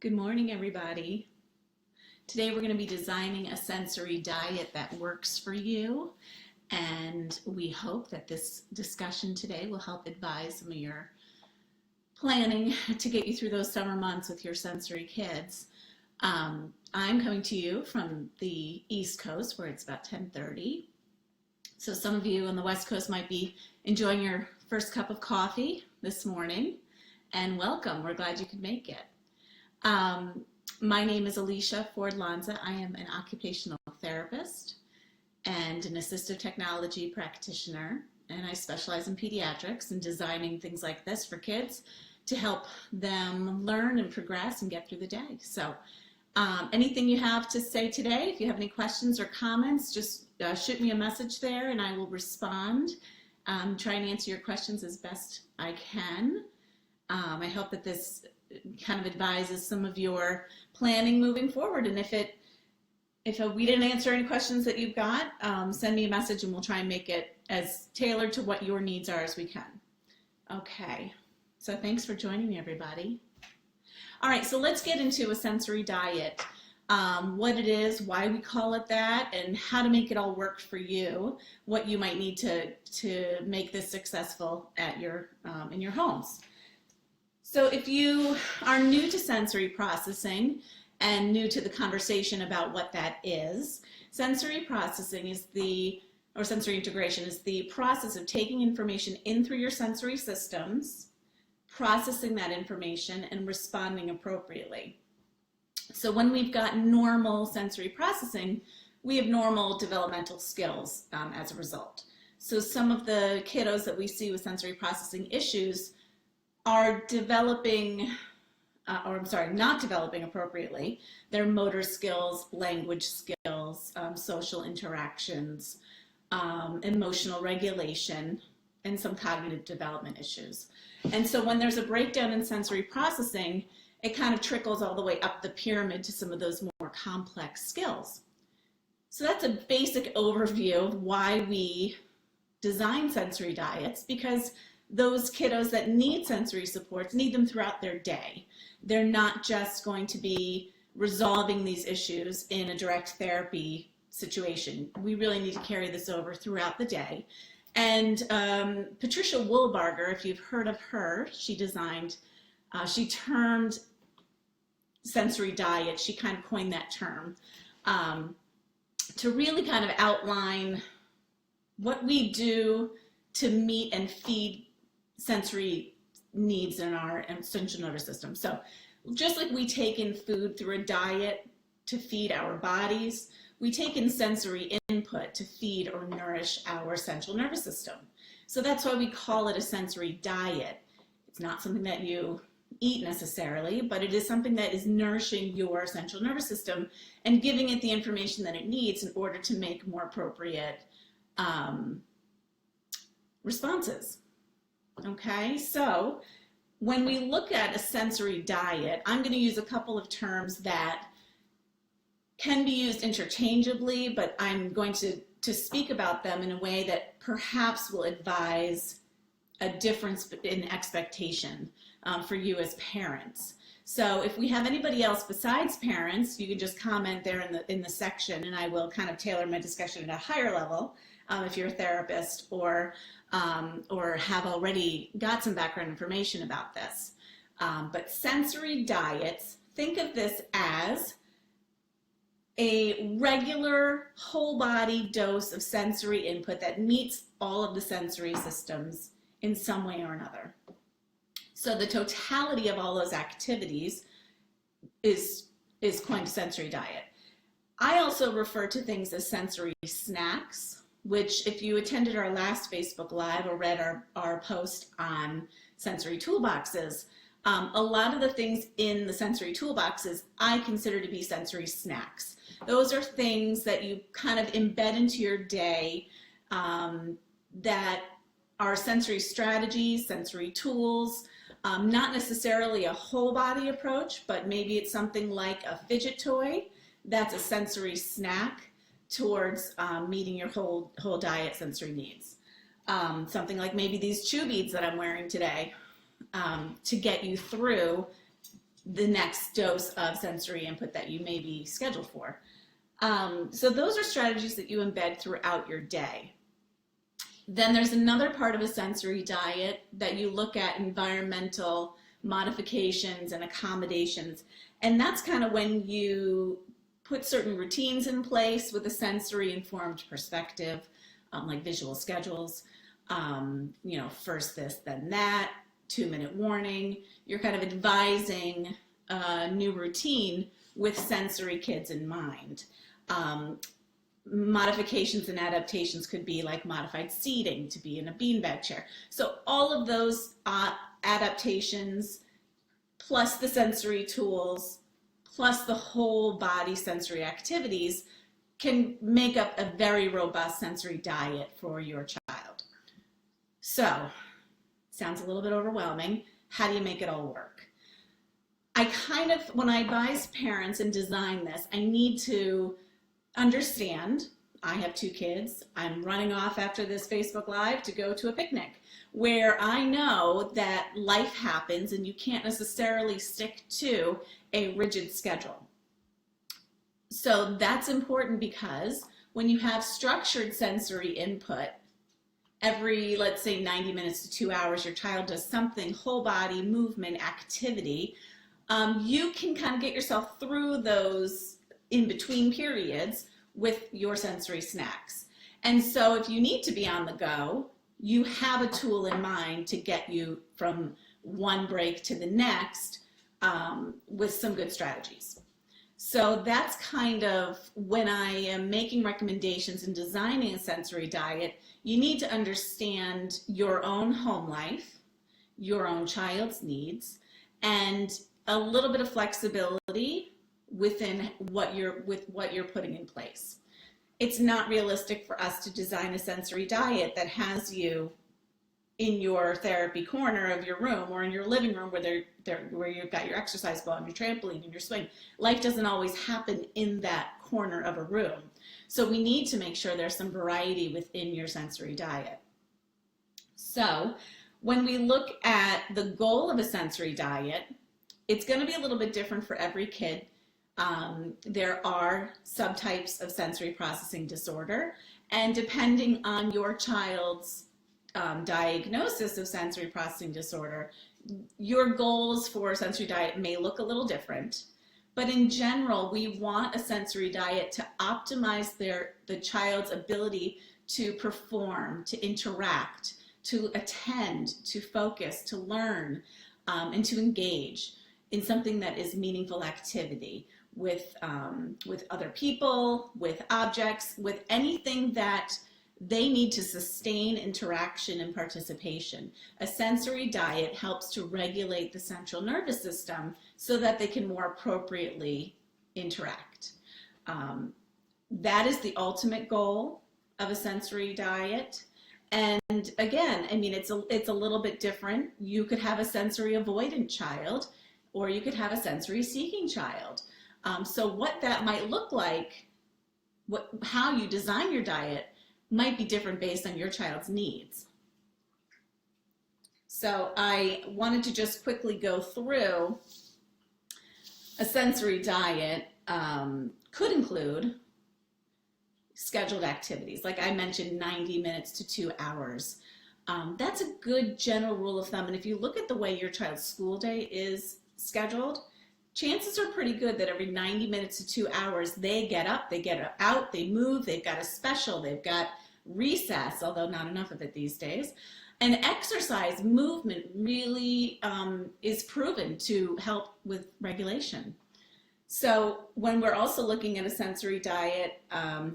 Good morning, everybody. Today we're going to be designing a sensory diet that works for you, and we hope that this discussion today will help advise some of your planning to get you through those summer months with your sensory kids. I'm coming to you from the East Coast where it's about 10:30. So some of you on the West Coast might be enjoying your first cup of coffee this morning, and welcome. We're glad you could make it. My name is Alescia Ford-Lanza. I am an occupational therapist and an assistive technology practitioner, and I specialize in pediatrics and designing things like this for kids to help them learn and progress and get through the day. So anything you have to say today, if you have any questions or comments, just shoot me a message there and I will respond. Try and answer your questions as best I can. I hope that this kind of advises some of your planning moving forward, and if we didn't answer any questions that you've got, send me a message and we'll try and make it as tailored to what your needs are as we can. Okay, so thanks for joining me, everybody. All right, so let's get into a sensory diet, what it is, why we call it that, and how to make it all work for you, what you might need to make this successful at your in your homes. So if you are new to sensory processing and new to the conversation about what that is, sensory processing is sensory integration is the process of taking information in through your sensory systems, processing that information, and responding appropriately. So when we've got normal sensory processing, we have normal developmental skills as a result. So some of the kiddos that we see with sensory processing issues are not developing appropriately their motor skills, language skills, social interactions, emotional regulation, and some cognitive development issues. And so when there's a breakdown in sensory processing, it kind of trickles all the way up the pyramid to some of those more complex skills. So that's a basic overview of why we design sensory diets, because those kiddos that need sensory supports need them throughout their day. They're not just going to be resolving these issues in a direct therapy situation. We really need to carry this over throughout the day. And Patricia Woolbarger, if you've heard of her, she termed sensory diet, she kind of coined that term, to really kind of outline what we do to meet and feed sensory needs in our central nervous system. So just like we take in food through a diet to feed our bodies, we take in sensory input to feed or nourish our central nervous system. So that's why we call it a sensory diet. It's not something that you eat necessarily, but it is something that is nourishing your central nervous system and giving it the information that it needs in order to make more appropriate responses. Okay, so when we look at a sensory diet, I'm going to use a couple of terms that can be used interchangeably, but I'm going to speak about them in a way that perhaps will advise a difference in expectation for you as parents. So if we have anybody else besides parents, you can just comment there in the section, and I will kind of tailor my discussion at a higher level if you're a therapist or have already got some background information about this. But sensory diets, think of this as a regular whole body dose of sensory input that meets all of the sensory systems in some way or another. So the totality of all those activities is coined sensory diet. I also refer to things as sensory snacks, which if you attended our last Facebook Live or read our post on sensory toolboxes, a lot of the things in the sensory toolboxes I consider to be sensory snacks. Those are things that you kind of embed into your day that are sensory strategies, sensory tools, not necessarily a whole body approach, but maybe it's something like a fidget toy. That's a sensory snack towards meeting your whole diet sensory needs. Something like maybe these chew beads that I'm wearing today to get you through the next dose of sensory input that you may be scheduled for. So those are strategies that you embed throughout your day. Then there's another part of a sensory diet that you look at environmental modifications and accommodations. And that's kind of when you put certain routines in place with a sensory informed perspective, like visual schedules, first this, then that, 2-minute warning. You're kind of advising a new routine with sensory kids in mind. Modifications and adaptations could be like modified seating to be in a beanbag chair. So all of those adaptations, plus the sensory tools, plus the whole body sensory activities, can make up a very robust sensory diet for your child. So, sounds a little bit overwhelming. How do you make it all work? When I advise parents and design this, I need to understand, I have 2 kids, I'm running off after this Facebook Live to go to a picnic, where I know that life happens and you can't necessarily stick to a rigid schedule. So that's important, because when you have structured sensory input, every, let's say, 90 minutes to 2 hours, your child does something, whole body movement activity, you can kind of get yourself through those in-between periods with your sensory snacks. And so if you need to be on the go, you have a tool in mind to get you from one break to the next with some good strategies. So that's kind of when I am making recommendations and designing a sensory diet, you need to understand your own home life, your own child's needs, and a little bit of flexibility within what you're putting in place. It's not realistic for us to design a sensory diet that has you in your therapy corner of your room or in your living room where you've got your exercise ball and your trampoline and your swing. Life doesn't always happen in that corner of a room. So we need to make sure there's some variety within your sensory diet. So when we look at the goal of a sensory diet, it's going to be a little bit different for every kid. There are subtypes of sensory processing disorder, and depending on your child's diagnosis of sensory processing disorder, your goals for a sensory diet may look a little different. But in general, we want a sensory diet to optimize the child's ability to perform, to interact, to attend, to focus, to learn, and to engage in something that is meaningful activity with other people, with objects, with anything that they need to sustain interaction and participation. A sensory diet helps to regulate the central nervous system so that they can more appropriately interact. That is the ultimate goal of a sensory diet. And again, I mean, it's a little bit different. You could have a sensory avoidant child, or you could have a sensory seeking child. So what that might look like, how you design your diet, might be different based on your child's needs. So I wanted to just quickly go through a sensory diet. Could include scheduled activities. Like I mentioned, 90 minutes to 2 hours. That's a good general rule of thumb. And if you look at the way your child's school day is scheduled, chances are pretty good that every 90 minutes to 2 hours, they get up, they get out, they move, they've got a special, they've got recess, although not enough of it these days. And exercise, movement really is proven to help with regulation. So when we're also looking at a sensory diet,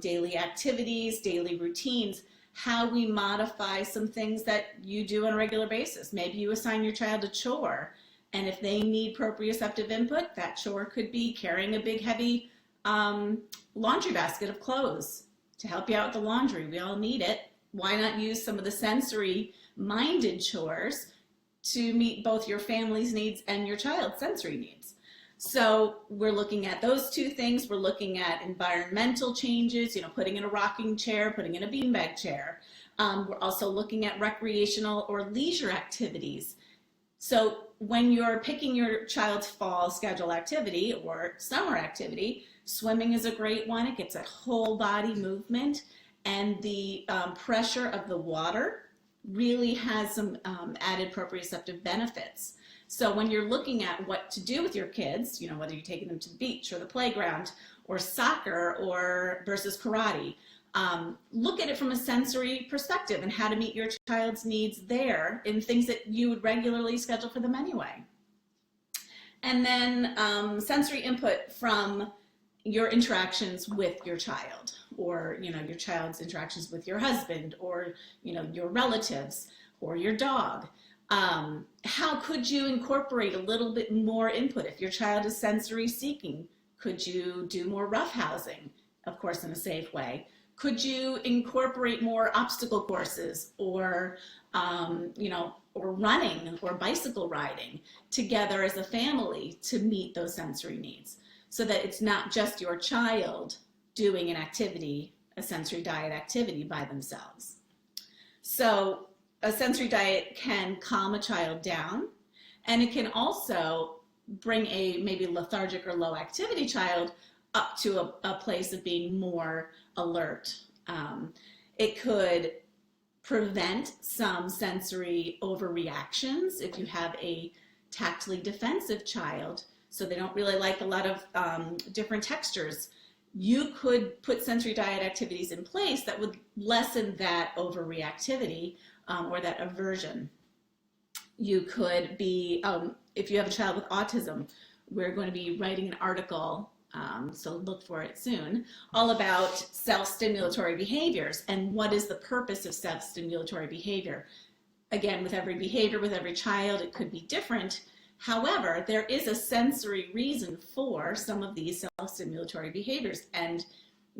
daily activities, daily routines, how we modify some things that you do on a regular basis. Maybe you assign your child a chore, and if they need proprioceptive input, that chore could be carrying a big, heavy laundry basket of clothes to help you out with the laundry. We all need it. Why not use some of the sensory-minded chores to meet both your family's needs and your child's sensory needs? So we're looking at those two things. We're looking at environmental changes, putting in a rocking chair, putting in a beanbag chair. We're also looking at recreational or leisure activities. So when you're picking your child's fall schedule activity or summer activity, swimming is a great one. It gets a whole body movement, and the pressure of the water really has some added proprioceptive benefits. So when you're looking at what to do with your kids, whether you're taking them to the beach or the playground or soccer or versus karate, look at it from a sensory perspective and how to meet your child's needs there in things that you would regularly schedule for them anyway. And then sensory input from your interactions with your child, or your child's interactions with your husband, or your relatives or your dog. How could you incorporate a little bit more input? If your child is sensory seeking, could you do more roughhousing, of course in a safe way? Could you incorporate more obstacle courses, or or running or bicycle riding together as a family to meet those sensory needs, so that it's not just your child doing an activity, a sensory diet activity by themselves. So a sensory diet can calm a child down, and it can also bring a maybe lethargic or low activity child up to a place of being more alert. It could prevent some sensory overreactions if you have a tactily defensive child, so they don't really like a lot of different textures. You could put sensory diet activities in place that would lessen that overreactivity or that aversion. You could be, if you have a child with autism, we're going to be writing an article, so look for it soon, all about self-stimulatory behaviors and what is the purpose of self-stimulatory behavior. Again, with every behavior, with every child, it could be different. However, there is a sensory reason for some of these self-stimulatory behaviors, and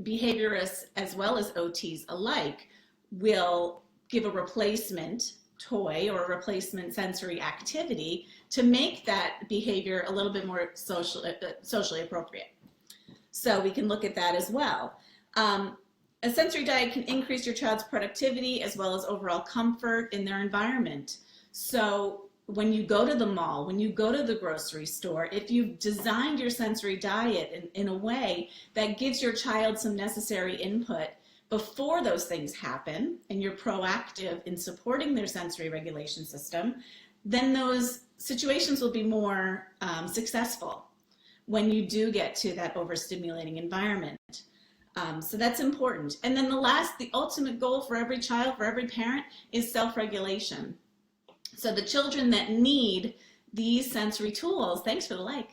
behaviorists as well as OTs alike will give a replacement toy or a replacement sensory activity to make that behavior a little bit more socially appropriate. So we can look at that as well. A sensory diet can increase your child's productivity as well as overall comfort in their environment. So when you go to the mall, when you go to the grocery store, if you've designed your sensory diet in a way that gives your child some necessary input before those things happen, and you're proactive in supporting their sensory regulation system, then those situations will be more successful when you do get to that overstimulating environment. So that's important. And then the ultimate goal for every child, for every parent, is self-regulation. So the children that need these sensory tools, thanks for the like,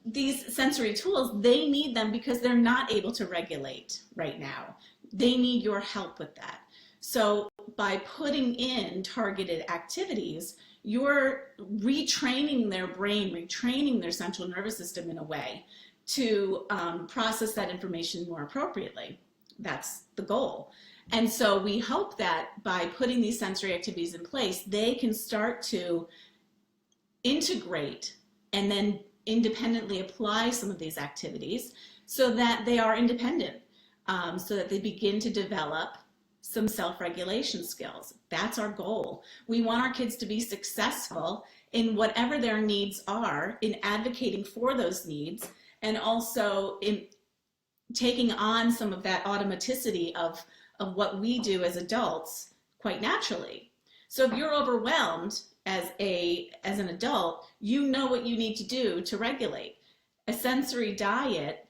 these sensory tools, they need them because they're not able to regulate right now. They need your help with that. So by putting in targeted activities, you're retraining their brain, retraining their central nervous system in a way to process that information more appropriately. That's the goal. And so we hope that by putting these sensory activities in place, they can start to integrate and then independently apply some of these activities so that they are independent, so that they begin to develop some self-regulation skills. That's our goal. We want our kids to be successful in whatever their needs are, in advocating for those needs, and also in taking on some of that automaticity of what we do as adults quite naturally. So if you're overwhelmed as an adult, you know what you need to do to regulate. A sensory diet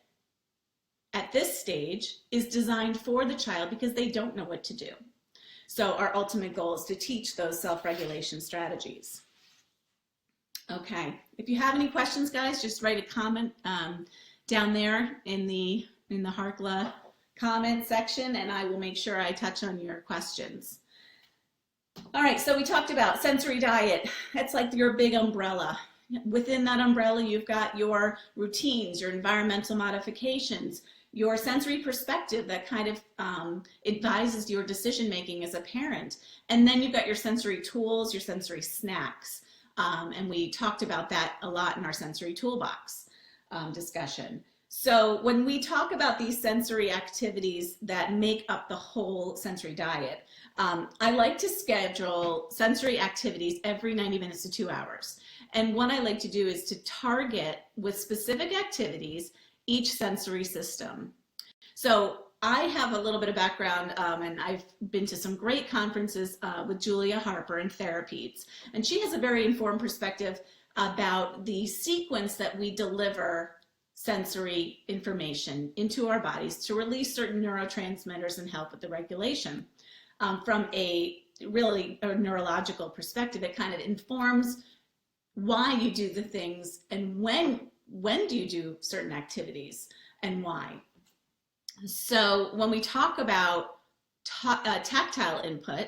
at this stage is designed for the child because they don't know what to do. So our ultimate goal is to teach those self-regulation strategies. Okay, if you have any questions, guys, just write a comment down there in the HARCLA comment section, and I will make sure I touch on your questions. All right, so we talked about sensory diet. That's like your big umbrella. Within that umbrella, you've got your routines, your environmental modifications, your sensory perspective that kind of advises your decision making as a parent. And then you've got your sensory tools, your sensory snacks. And we talked about that a lot in our sensory toolbox discussion. So when we talk about these sensory activities that make up the whole sensory diet, I like to schedule sensory activities every 90 minutes to 2 hours. And what I like to do is to target with specific activities each sensory system. So I have a little bit of background, and I've been to some great conferences with Julia Harper and Therapedes, and she has a very informed perspective about the sequence that we deliver sensory information into our bodies to release certain neurotransmitters and help with the regulation. From a really a neurological perspective, it kind of informs why you do the things and when do you do certain activities and why. So when we talk about tactile input,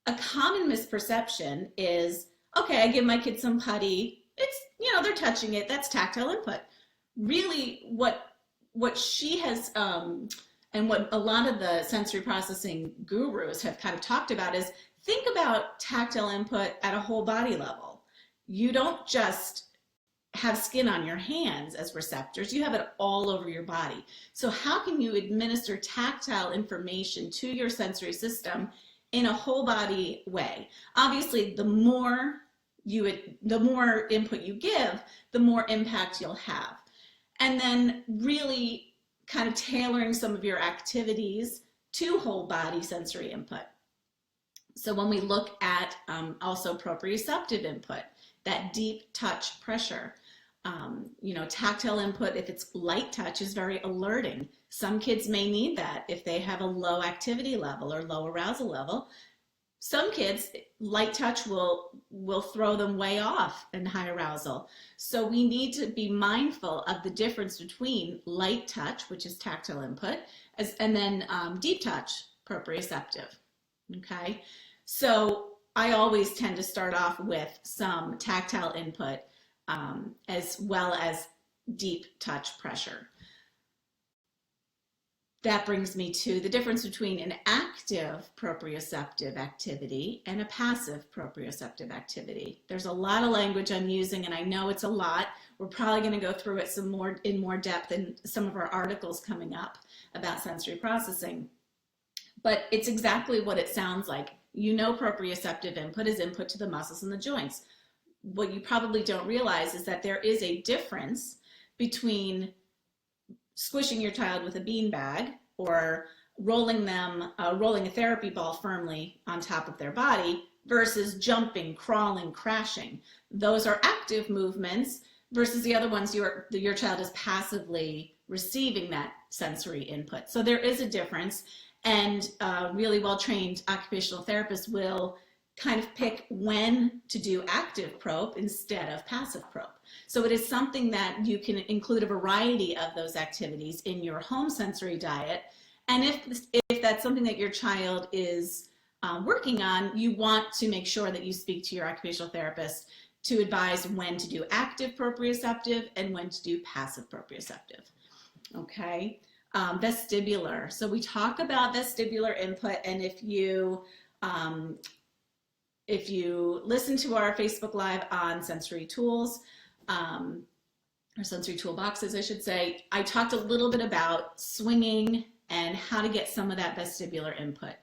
a common misperception is, okay, I give my kids some putty, it's, they're touching it, that's tactile input. Really what she has, and what a lot of the sensory processing gurus have kind of talked about is, think about tactile input at a whole body level. You don't just have skin on your hands as receptors, you have it all over your body. So how can you administer tactile information to your sensory system in a whole body way? Obviously, the more input you give, the more impact you'll have. And then really kind of tailoring some of your activities to whole body sensory input. So when we look at also proprioceptive input, that deep touch pressure, tactile input, if it's light touch, is very alerting. Some kids may need that if they have a low activity level or low arousal level. Some kids, light touch will throw them way off in high arousal. So we need to be mindful of the difference between light touch, which is tactile input, and then deep touch, proprioceptive. Okay, so I always tend to start off with some tactile input as well as deep touch pressure. That brings me to the difference between an active proprioceptive activity and a passive proprioceptive activity. There's a lot of language I'm using, and I know it's a lot. We're probably going to go through it in more depth in some of our articles coming up about sensory processing. But it's exactly what it sounds like. Proprioceptive input is input to the muscles and the joints. What you probably don't realize is that there is a difference between squishing your child with a beanbag or rolling a therapy ball firmly on top of their body versus jumping, crawling, crashing. Those are active movements versus the other ones your child is passively receiving that sensory input. So there is a difference, and really well-trained occupational therapists will kind of pick when to do active probe instead of passive probe. So it is something that you can include a variety of those activities in your home sensory diet. And if that's something that your child is working on, you want to make sure that you speak to your occupational therapist to advise when to do active proprioceptive and when to do passive proprioceptive. Okay, vestibular. So we talk about vestibular input, and if you listen to our Facebook Live on sensory tools, or sensory toolboxes, I should say, I talked a little bit about swinging and how to get some of that vestibular input.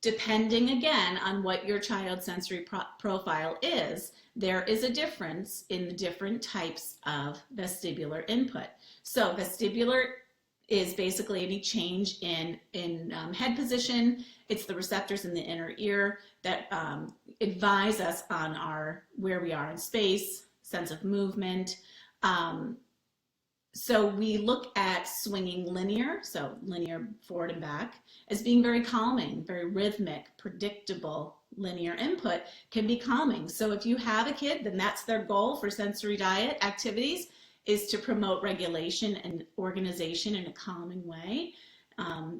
Depending, again, on what your child's sensory profile is, there is a difference in the different types of vestibular input. So vestibular is basically any change in head position. It's the receptors in the inner ear that advise us on where we are in space, sense of movement. So we look at swinging linear, so linear forward and back, as being very calming, very rhythmic, predictable. Linear input can be calming. So if you have a kid, then that's their goal for sensory diet activities, is to promote regulation and organization in a calming way.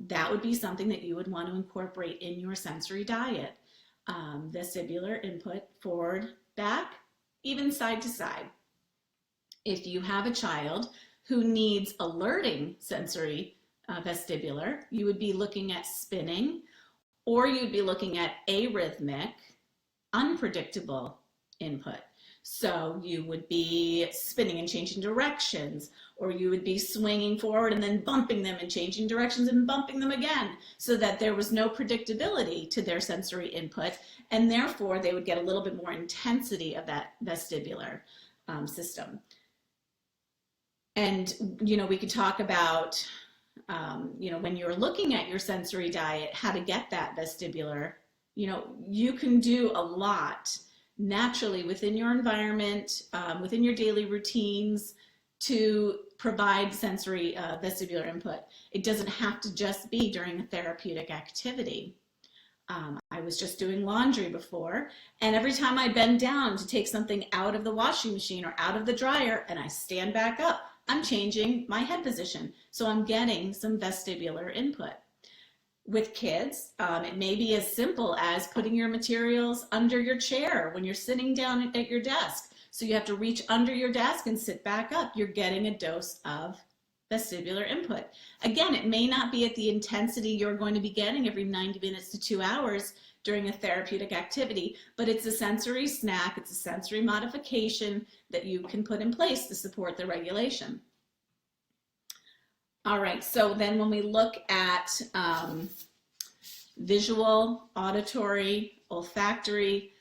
That would be something that you would want to incorporate in your sensory diet. Vestibular input, forward, back, even side to side. If you have a child who needs alerting sensory vestibular, you would be looking at spinning, or you'd be looking at arrhythmic, unpredictable input. So you would be spinning and changing directions, or you would be swinging forward and then bumping them and changing directions and bumping them again, so that there was no predictability to their sensory input, and therefore they would get a little bit more intensity of that vestibular system. And, we could talk about, when you're looking at your sensory diet, how to get that vestibular. You can do a lot naturally within your environment, within your daily routines, to provide sensory vestibular input. It doesn't have to just be during a therapeutic activity. I was just doing laundry before, and every time I bend down to take something out of the washing machine or out of the dryer and I stand back up, I'm changing my head position. So I'm getting some vestibular input. With kids, it may be as simple as putting your materials under your chair when you're sitting down at your desk. So you have to reach under your desk and sit back up. You're getting a dose of vestibular input. Again, it may not be at the intensity you're going to be getting every 90 minutes to 2 hours during a therapeutic activity, but it's a sensory snack, it's a sensory modification that you can put in place to support the regulation. All right, so then when we look at visual, auditory, olfactory,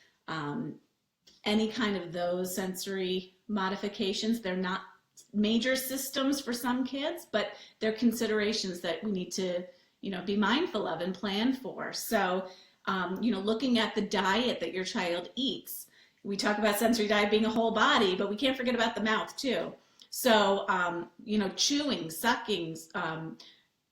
any kind of those sensory modifications, they're not major systems for some kids, but they're considerations that we need to, be mindful of and plan for. So, looking at the diet that your child eats. We talk about sensory diet being a whole body, but we can't forget about the mouth too. So, chewing, sucking,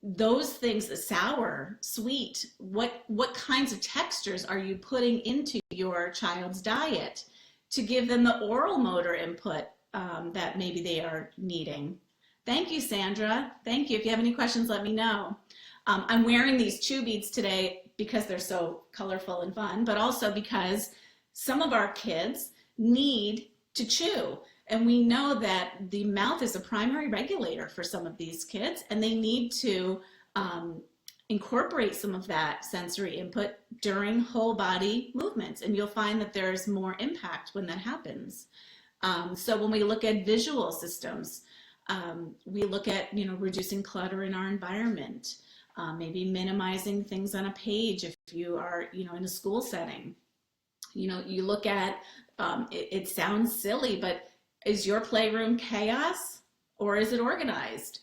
those things, the sour, sweet, what kinds of textures are you putting into your child's diet to give them the oral motor input that maybe they are needing? Thank you, Sandra. Thank you. If you have any questions, let me know. I'm wearing these chew beads today because they're so colorful and fun, but also because some of our kids need to chew. And we know that the mouth is a primary regulator for some of these kids, and they need to incorporate some of that sensory input during whole body movements. And you'll find that there's more impact when that happens. So when we look at visual systems, we look at, reducing clutter in our environment, maybe minimizing things on a page if you are, in a school setting. You look at, it sounds silly, but is your playroom chaos or is it organized?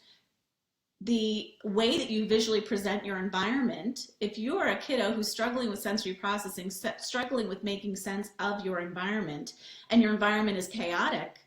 The way that you visually present your environment, if you are a kiddo who's struggling with sensory processing, struggling with making sense of your environment, and your environment is chaotic,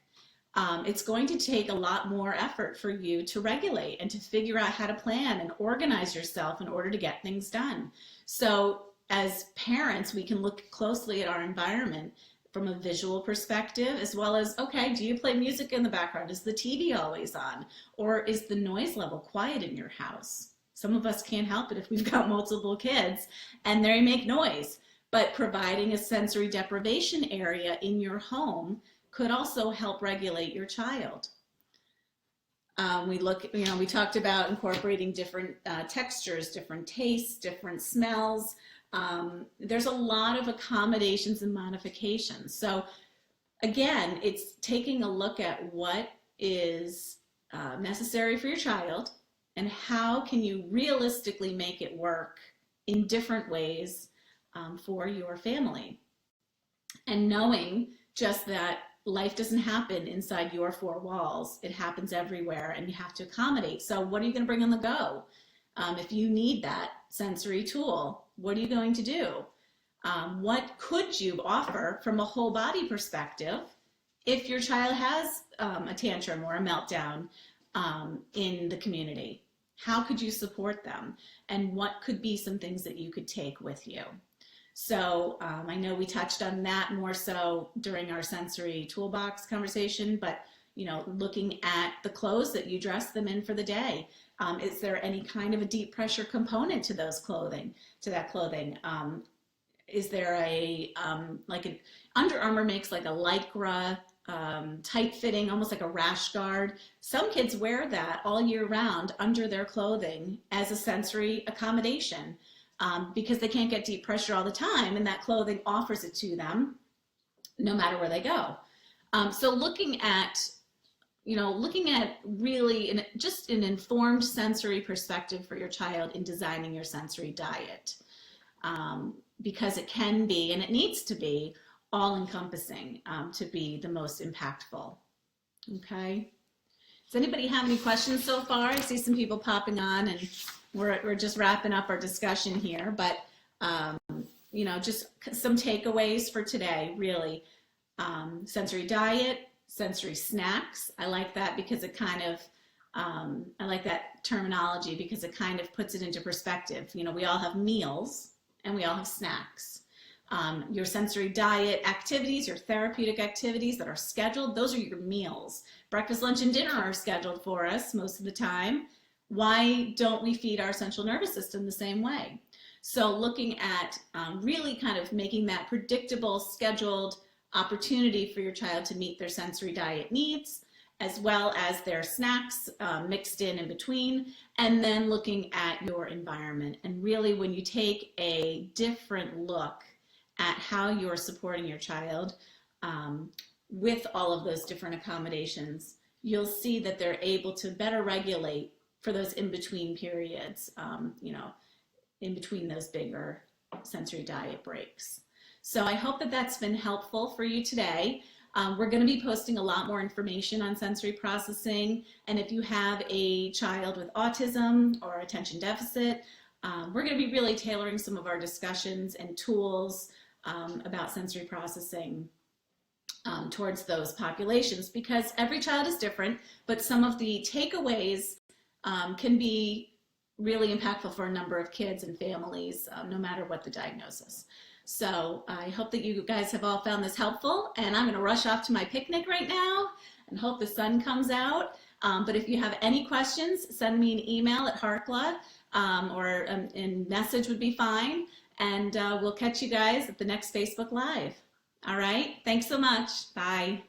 it's going to take a lot more effort for you to regulate and to figure out how to plan and organize yourself in order to get things done. So as parents, we can look closely at our environment from a visual perspective, as well as, okay, do you play music in the background? Is the TV always on? Or is the noise level quiet in your house? Some of us can't help it if we've got multiple kids and they make noise, but providing a sensory deprivation area in your home could also help regulate your child. We talked about incorporating different textures, different tastes, different smells. There's a lot of accommodations and modifications. So again, it's taking a look at what is necessary for your child and how can you realistically make it work in different ways for your family. And knowing just that life doesn't happen inside your four walls. It happens everywhere and you have to accommodate. So what are you going to bring on the go? If you need that sensory tool, what are you going to do? What could you offer from a whole body perspective if your child has a tantrum or a meltdown in the community? How could you support them? And what could be some things that you could take with you? So I know we touched on that more so during our sensory toolbox conversation, but looking at the clothes that you dress them in for the day. Is there any kind of a deep pressure component to that clothing? Is there like an Under Armour makes like a Lycra tight fitting, almost like a rash guard. Some kids wear that all year round under their clothing as a sensory accommodation because they can't get deep pressure all the time, and that clothing offers it to them no matter where they go. So looking at really just an informed sensory perspective for your child in designing your sensory diet, because it can be, and it needs to be, all-encompassing to be the most impactful. Okay. Does anybody have any questions so far? I see some people popping on, and we're just wrapping up our discussion here, but just some takeaways for today, really. Sensory diet, sensory snacks. I like that because it kind of, I like that terminology because it kind of puts it into perspective. We all have meals and we all have snacks. Your sensory diet activities, your therapeutic activities that are scheduled, those are your meals. Breakfast, lunch, and dinner are scheduled for us most of the time. Why don't we feed our central nervous system the same way? So looking at really kind of making that predictable, scheduled opportunity for your child to meet their sensory diet needs, as well as their snacks mixed in between, and then looking at your environment. And really, when you take a different look at how you're supporting your child with all of those different accommodations, you'll see that they're able to better regulate for those in-between periods, in between those bigger sensory diet breaks. So I hope that that's been helpful for you today. We're going to be posting a lot more information on sensory processing, and if you have a child with autism or attention deficit, we're going to be really tailoring some of our discussions and tools about sensory processing towards those populations, because every child is different, but some of the takeaways can be really impactful for a number of kids and families, no matter what the diagnosis. So I hope that you guys have all found this helpful, and I'm going to rush off to my picnic right now and hope the sun comes out. But if you have any questions, send me an email at Harkla, or a message would be fine, and we'll catch you guys at the next Facebook Live. All right, thanks so much. Bye.